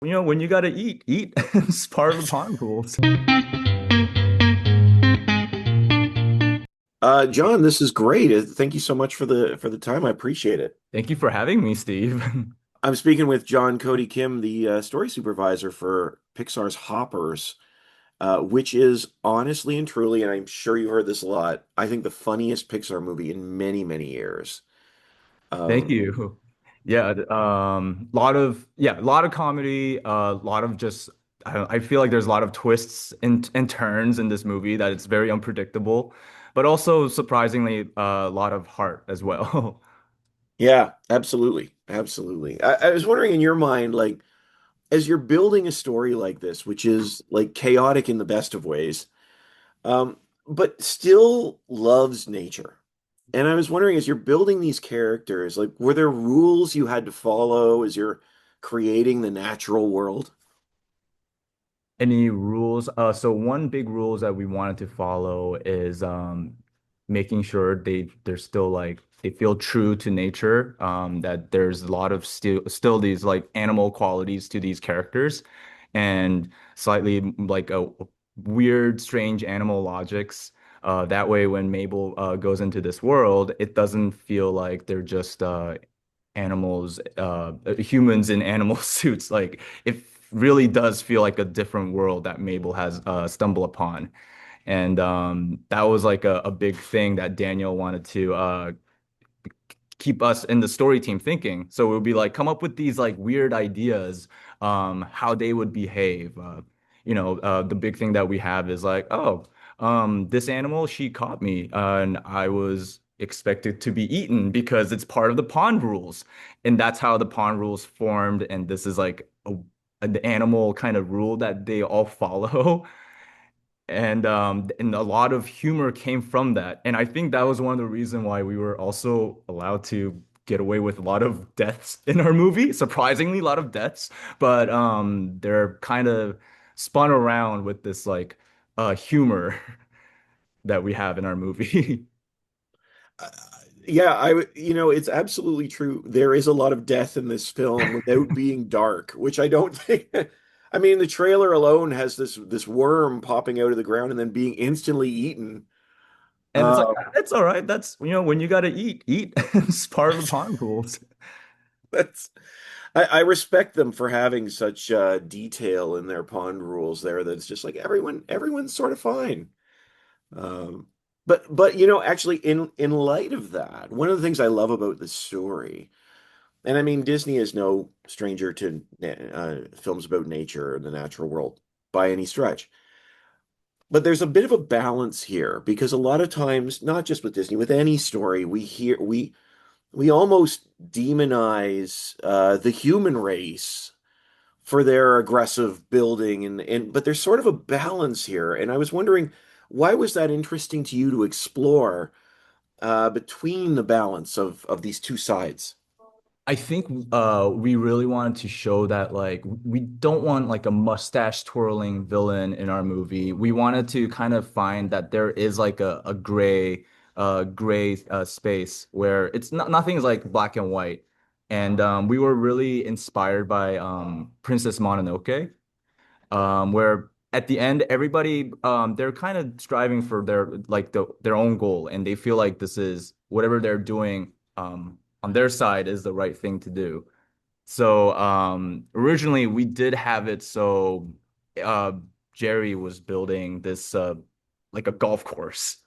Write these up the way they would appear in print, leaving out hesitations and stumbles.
when you gotta eat. It's part of the pond rules. John, this is great. Thank you so much for the time. I appreciate it. Thank you for having me, Steve. I'm speaking with Cody Kim, the story supervisor for Pixar's Hoppers, which is honestly and truly, and I'm sure you heard this a lot, I think the funniest Pixar movie in many, many years. Thank Um, you. Yeah, a lot of comedy, a lot of just I feel like there's a lot of twists and turns in this movie that it's very unpredictable, but also surprisingly a lot of heart as well. yeah, absolutely, absolutely. I was wondering in your mind, like, as you're building a story like this, which is like chaotic in the best of ways, um, but still loves nature. And I was wondering, as you're building these characters, like, were there rules you had to follow as you're creating the natural world? Any rules? So one big rules that we wanted to follow is making sure they're still like they feel true to nature. That there's a lot of still these like animal qualities to these characters, and slightly like a weird, strange animal logics. That way, when Mabel goes into this world, it doesn't feel like they're just animals, humans in animal suits. Like it really does feel like a different world that Mabel has stumbled upon. And that was like a big thing that Daniel wanted to keep us in the story team thinking. So it would be like come up with these like weird ideas, how they would behave. The big thing that we have is like, oh, this animal, she caught me, and I was expected to be eaten because it's part of the pond rules. And that's how the pond rules formed. And this is like an animal kind of rule that they all follow. And a lot of humor came from that. And I think that was one of the reasons why we were also allowed to get away with a lot of deaths in our movie. Surprisingly, a lot of deaths, but they're kind of spun around with this like humor that we have in our movie. Uh, yeah, it's absolutely true. There is a lot of death in this film without being dark, which I don't think. I mean, the trailer alone has this worm popping out of the ground and then being instantly eaten. And it's like Um, that's all right. That's when you gotta eat. It's part of the pond rules. that's I respect them for having such detail in their pond rules there. That's just like everyone's sort of fine. Um, but actually, in light of that, one of the things I love about this story, and I mean, Disney is no stranger to films about nature and the natural world by any stretch. But there's a bit of a balance here because a lot of times, not just with Disney, with any story, we almost demonize the human race for their aggressive building and but there's sort of a balance here. And I was wondering, why was that interesting to you to explore between the balance of these two sides? I think we really wanted to show that like we don't want like a mustache twirling villain in our movie. We wanted to kind of find that there is like a gray space where it's not nothing's like black and white. And we were really inspired by Princess Mononoke, where at the end everybody they're kind of striving for their own goal, and they feel like this is whatever they're doing on their side is the right thing to do. So originally we did have it so uh, Jerry was building this like a golf course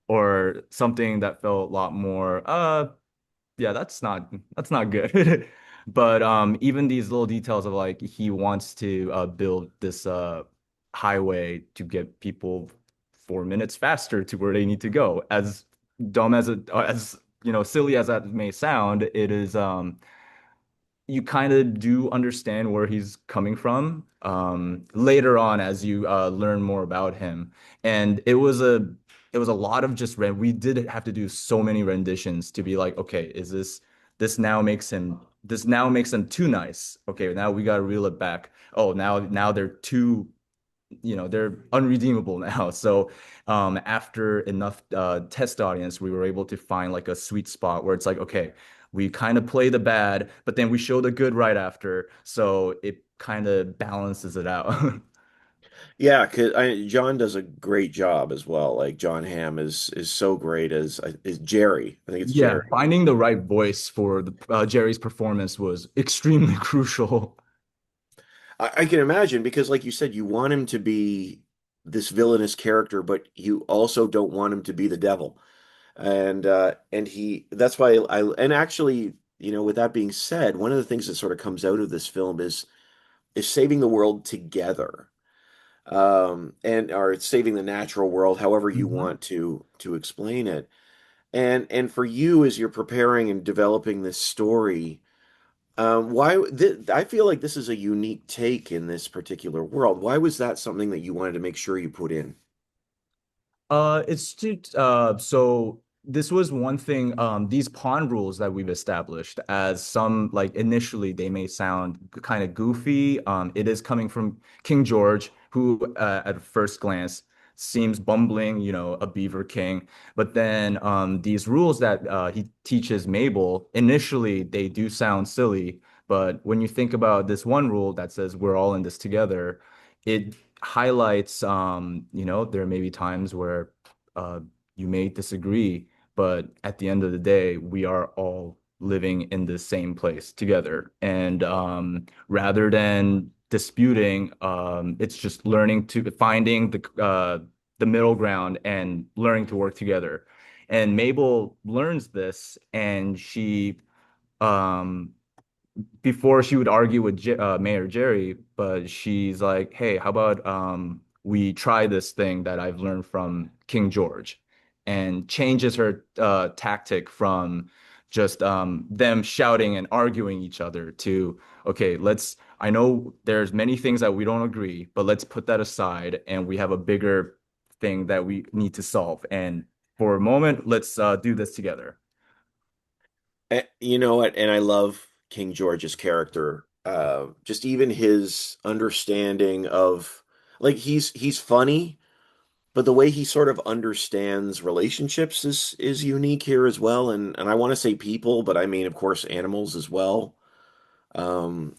or something that felt a lot more yeah, that's not good. But even these little details of like he wants to build this highway to get people 4 minutes faster to where they need to go. As dumb as as silly as that may sound, it is you kind of do understand where he's coming from later on as you learn more about him. And it was a lot of just we did have to do so many renditions to be like, okay, is this now makes him too nice. Okay, now we gotta reel it back. Oh, now they're too they're unredeemable now. So after enough test audience, we were able to find like a sweet spot where it's like, okay, we kind of play the bad, but then we show the good right after. So it kind of balances it out. Yeah, because John does a great job as well. Like John Hamm is so great as is Jerry. I think it's Yeah, Jerry. finding the right voice for Jerry's performance was extremely crucial. I can imagine because, like you said, you want him to be this villainous character, but you also don't want him to be the devil. And he that's why and actually, with that being said, one of the things that sort of comes out of this film is saving the world together. And or saving the natural world, however you Mhm. want to explain it. And for you, as you're preparing and developing this story, why th I feel like this is a unique take in this particular world. Why was that something that you wanted to make sure you put in? It's just so this was one thing, these pawn rules that we've established, as some like initially they may sound kind of goofy. It is coming from King George, who at first glance seems bumbling, a beaver king. But then these rules that he teaches Mabel, initially they do sound silly, but when you think about this one rule that says we're all in this together, it highlights, there may be times where uh, you may disagree, but at the end of the day, we are all living in the same place together. And rather than disputing, it's just learning to finding the middle ground and learning to work together. And Mabel learns this, and she um, before she would argue with Mayor Jerry, but she's like, "Hey, how about we try this thing that I've learned from King George," and changes her tactic from just them shouting and arguing each other to, "Okay, let's. I know there's many things that we don't agree, but let's put that aside, and we have a bigger thing that we need to solve. And for a moment, let's do this together." You know what? And I love King George's character. Just even his understanding of like he's funny, but the way he sort of understands relationships is unique here as well. And I want to say people, but I mean, of course, animals as well.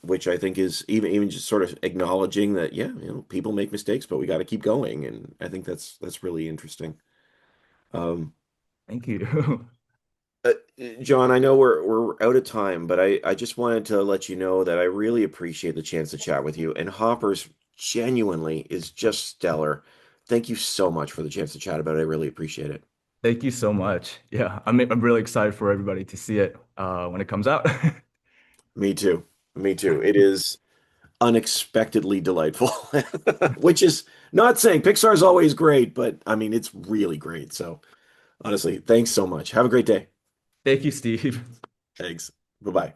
Which I think is even just sort of acknowledging that, yeah, people make mistakes, but we got to keep going. And I think that's really interesting. Um, Thank you. uh, John, I know we're out of time, but I just wanted to let you know that I really appreciate the chance to chat with you. And Hoppers genuinely is just stellar. Thank you so much for the chance to chat about it. I really appreciate it. Thank you so much. Yeah, I'm really excited for everybody to see it when it comes out. Me too. Me too. It is unexpectedly delightful, which is not saying Pixar's always great, but I mean, it's really great. So honestly, thanks so much. Have a great day. Thank you, Steve. Thanks. Bye-bye.